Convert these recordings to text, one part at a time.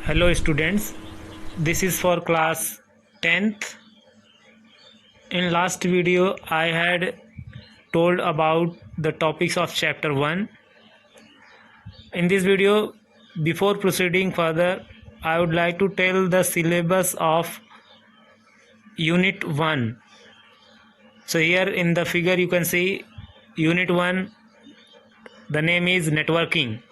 Hello students, this is for class 10th. In last video I had told about the topics of chapter 1. In this video, before proceeding further, I would like to tell the syllabus of unit 1. So here in the figure you can see unit 1, the name is networking.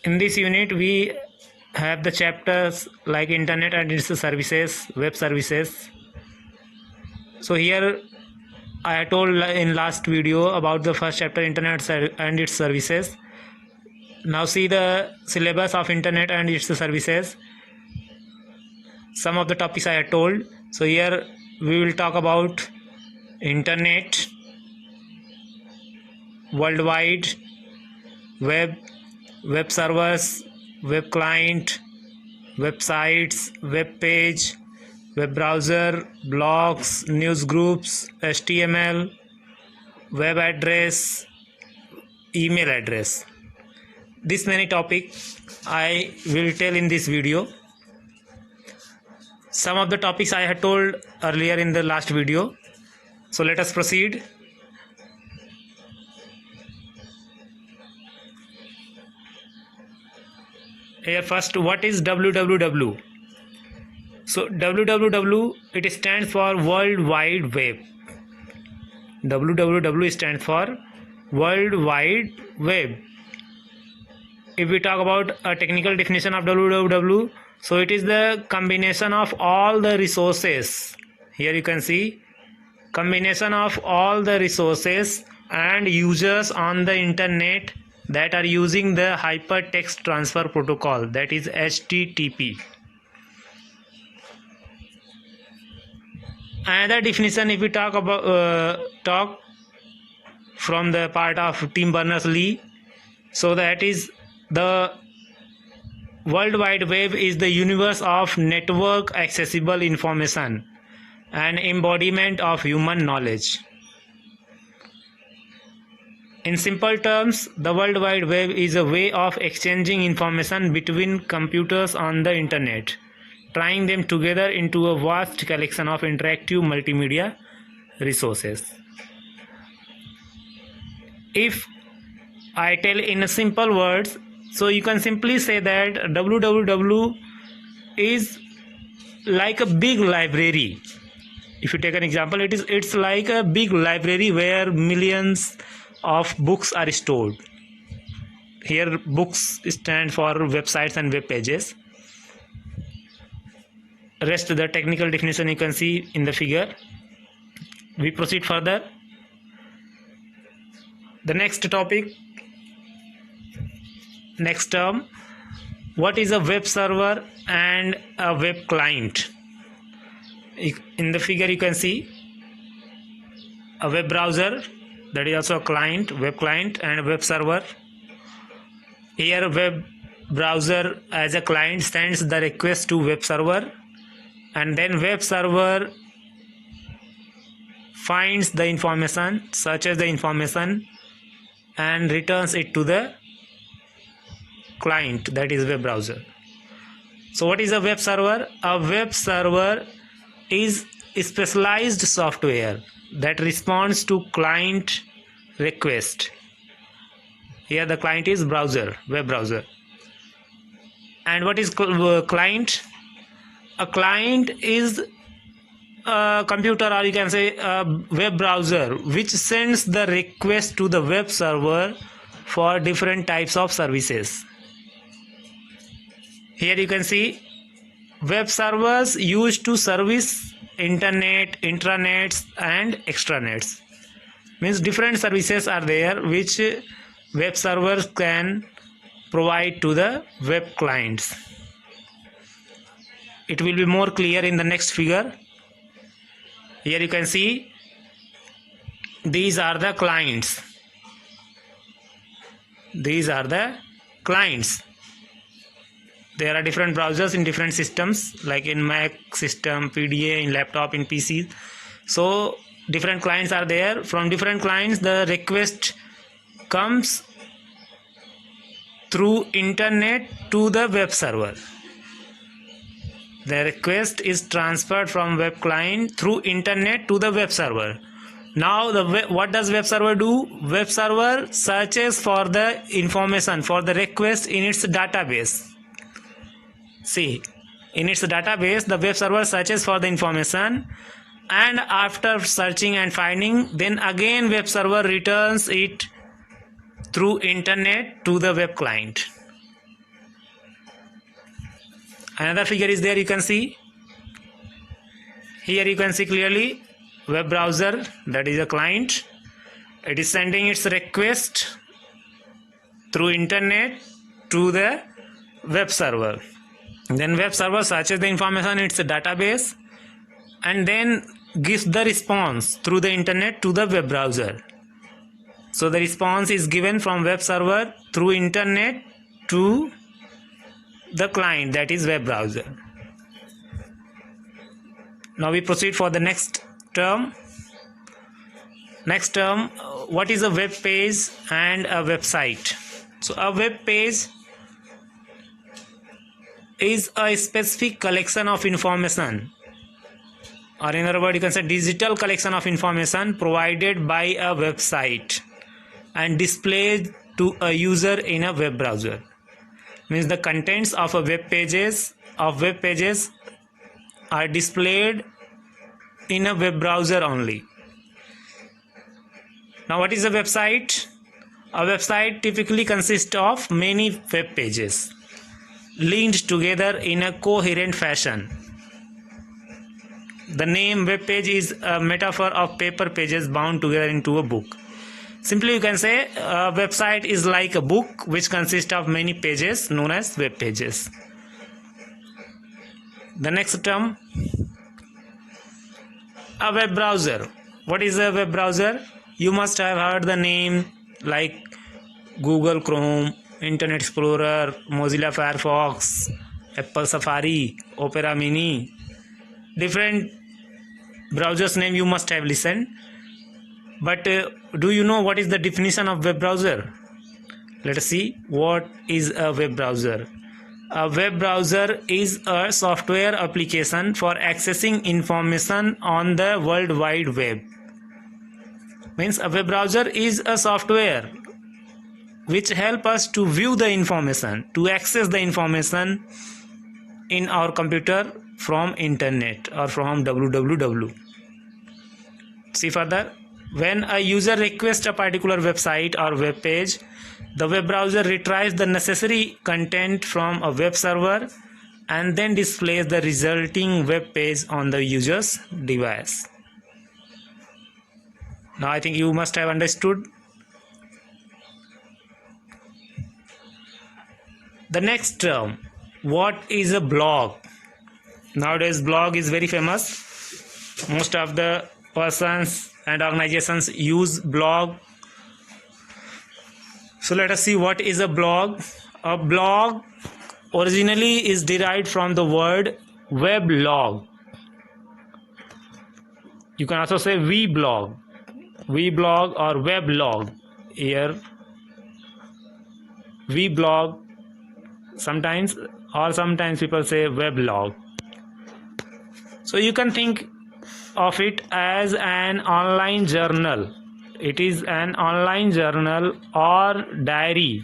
In this unit we have the chapters like internet and its services, web services. So here I told in last video about the first chapter, internet and its services. Now see the syllabus of internet and its services. Some of the topics I had told. So here we will talk about internet, worldwide, web servers, web client, websites, web page, web browser, blogs, news groups, HTML, web address, email address. This many topics I will tell in this video. Some of the topics I had told earlier in the last video. So let us proceed. Here first, what is www? So www, it stands for World Wide Web. www stands for World Wide Web. If we talk about a technical definition of www, so it is the combination of all the resources. Here you can see combination of all the resources and users on the internet that are using the hypertext transfer protocol, that is HTTP. Another definition, if we talk about talk from the part of Tim Berners-Lee, so that is the World Wide Web is the universe of network accessible information, an embodiment of human knowledge. In simple terms, the World Wide Web is a way of exchanging information between computers on the internet, tying them together into a vast collection of interactive multimedia resources. If I tell in a simple words, so you can simply say that www is like a big library. If you take an example, it's like a big library where millions of books are stored. Here books stand for websites and web pages. Rest the technical definition you can see in the figure. We proceed further. The next topic, next term, what is a web server and a web client? In the figure you can see a web browser, that is also a client, web client, and a web server. Here web browser as a client sends the request to web server, and then web server finds the information, searches the information, and returns it to the client, that is web browser. So what is a web server? A web server is a specialized software that responds to client request. Here the client is browser, web browser. And what is client? A client is a computer, or you can say a web browser, which sends the request to the web server for different types of services. Here you can see web servers used to service internet, intranets, and extranets. Means different services are there which web servers can provide to the web clients. It will be more clear in the next figure. Here you can see these are the clients. These are the clients. There are different browsers in different systems, like in Mac system, PDA, in laptop, in PC. So different clients are there. From different clients the request comes through internet to the web server. The request is transferred from web client through internet to the web server. Now what does web server do? Web server searches for the information for the request in its database. See, in its database the web server searches for the information, and after searching and finding, then again web server returns it through internet to the web client. Another figure is there, you can see. Here you can see clearly web browser, that is a client. It is sending its request through internet to the web server. Then web server searches the information in its database and then gives the response through the internet to the web browser. So the response is given from web server through internet to the client, that is web browser. Now we proceed for the next term. Next term, what is a web page and a website? So a web page is a specific collection of information, or in other words you can say digital collection of information provided by a website and displayed to a user in a web browser. Means the contents of a web pages are displayed in a web browser only. Now what is a website? A website typically consists of many web pages linked together in a coherent fashion. The name web page is a metaphor of paper pages bound together into a book. Simply you can say a website is like a book which consists of many pages known as web pages. The next term, a web browser. What is a web browser? You must have heard the name like Google Chrome, Internet Explorer, Mozilla Firefox, Apple Safari, Opera Mini. Different browsers name you must have listened. But do you know what is the definition of web browser? Let us see what is a web browser. A web browser is a software application for accessing information on the World Wide Web. Means a web browser is a software which help us to view the information, to access the information in our computer from internet or from www. See further. When a user requests a particular website or web page, the web browser retrieves the necessary content from a web server and then displays the resulting web page on the user's device. Now I think you must have understood. The next term, what is a blog? Nowadays blog is very famous. Most of the persons and organizations use blog. So let us see what is a blog. A blog originally is derived from the word weblog. You can also say weblog or weblog. Here weblog sometimes, or sometimes people say weblog. So you can think of it as an online journal. It is an online journal or diary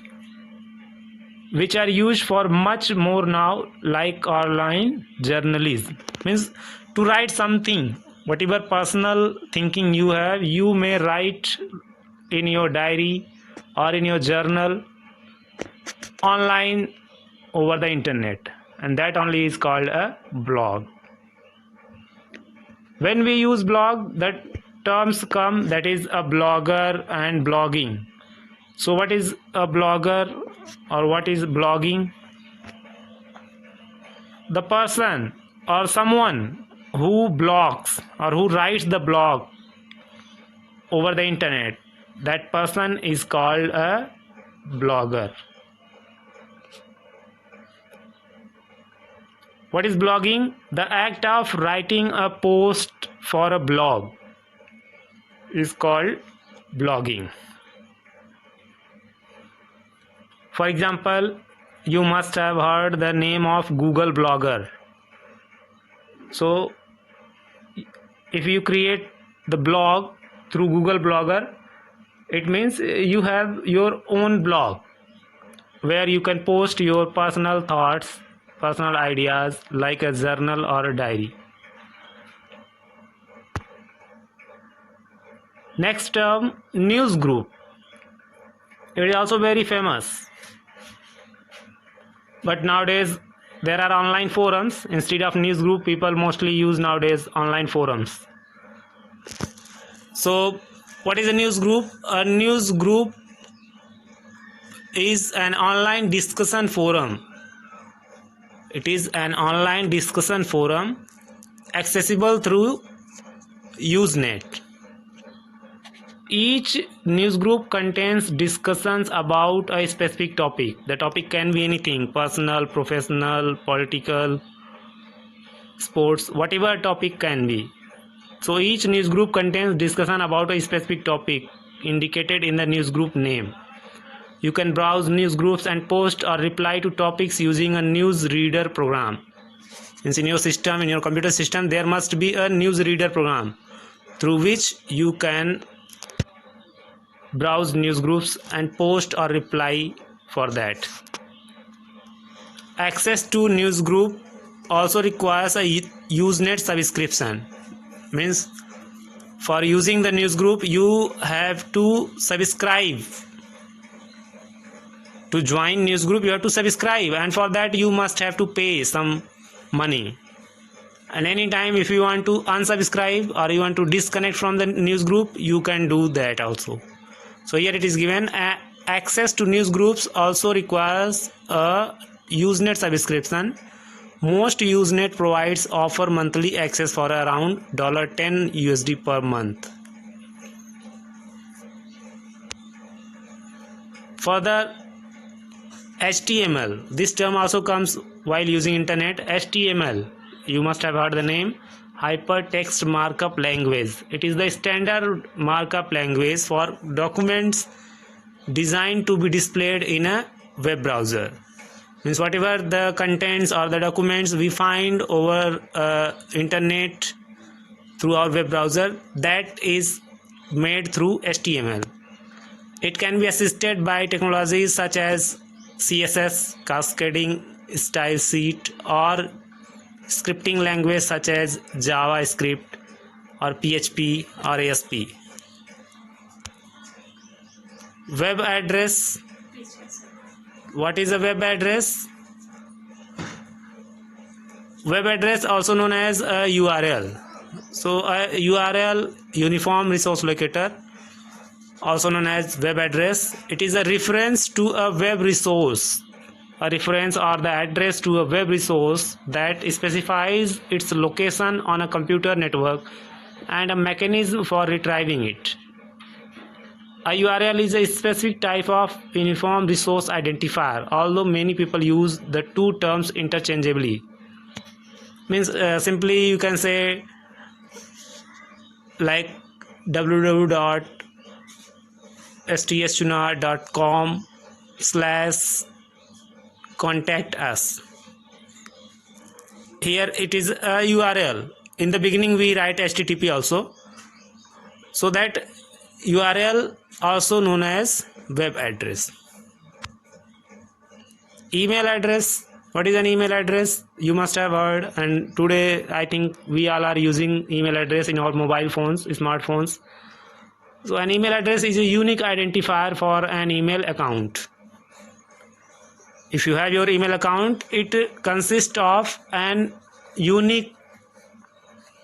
which are used for much more now, like online journalism. Means to write something, whatever personal thinking you have, you may write in your diary or in your journal online over the internet, and that only is called a blog. When we use blog, the terms come, that is a blogger and blogging. So what is a blogger or what is blogging? The person or someone who blogs or who writes the blog over the internet, that person is called a blogger. What is blogging? The act of writing a post for a blog is called blogging. For example, you must have heard the name of Google Blogger. So if you create the blog through Google Blogger, it means you have your own blog where you can post your personal thoughts, personal ideas, like a journal or a diary. Next term, news group. It is also very famous. But nowadays there are online forums. Instead of news group, people mostly use nowadays online forums. So what is a news group? A news group is an online discussion forum. It is an online discussion forum accessible through Usenet. Each news group contains discussions about a specific topic. The topic can be anything: personal, professional, political, sports, whatever topic can be. So each news group contains discussion about a specific topic indicated in the news group name. You can browse news groups and post or reply to topics using a news reader program. Means in your system, in your computer system, there must be a news reader program through which you can browse news groups and post or reply for that. Access to news group also requires a Usenet subscription. Means for using the news group, you have to subscribe. To join news group, you have to subscribe, and for that you must have to pay some money. And anytime if you want to unsubscribe or you want to disconnect from the news group, you can do that also. So here it is given, access to news groups also requires a Usenet subscription. Most Usenet provides offer monthly access for around $10 USD per month. Further, HTML. This term also comes while using internet. HTML, you must have heard the name, Hypertext Markup Language. It is the standard markup language for documents designed to be displayed in a web browser. Means whatever the contents or the documents we find over internet through our web browser, that is made through HTML. It can be assisted by technologies such as CSS, cascading style sheet, or scripting language such as JavaScript or PHP or ASP. Web address. What is a web address? Web address, also known as a URL. So a URL, Uniform Resource Locator, also known as web address. It is a reference to a web resource. A reference or the address to a web resource that specifies its location on a computer network and a mechanism for retrieving it. A URL is a specific type of uniform resource identifier, although many people use the two terms interchangeably. Means simply you can say like www.stsunar.com/contact us. Here it is a URL. In the beginning we write HTTP also. So that URL also known as web address. Email address. What is an email address? You must have heard, and today I think we all are using email address in our mobile phones, smartphones. So an email address is a unique identifier for an email account. If you have your email account, it consists of an unique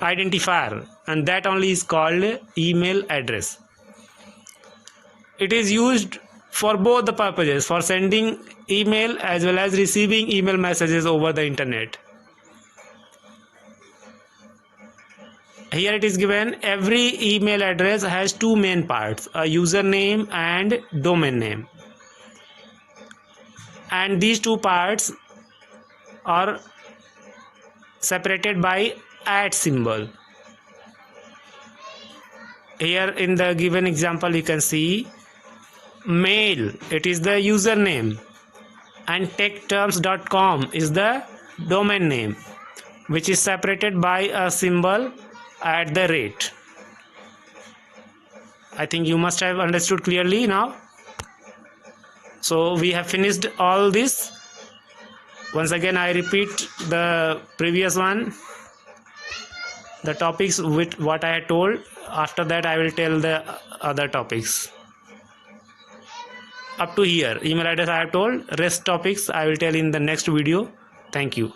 identifier, and that only is called email address. It is used for both the purposes, for sending email as well as receiving email messages over the internet. Here it is given, every email address has two main parts, a username and domain name. And these two parts are separated by @ symbol. Here in the given example you can see mail, it is the username, and techterms.com is the domain name, which is separated by a symbol at the rate. I think you must have understood clearly now. So we have finished all this. Once again I repeat the previous one, the topics with what I had told. After that I will tell the other topics. Up to here, email address I have told, rest topics I will tell in the next video. Thank you.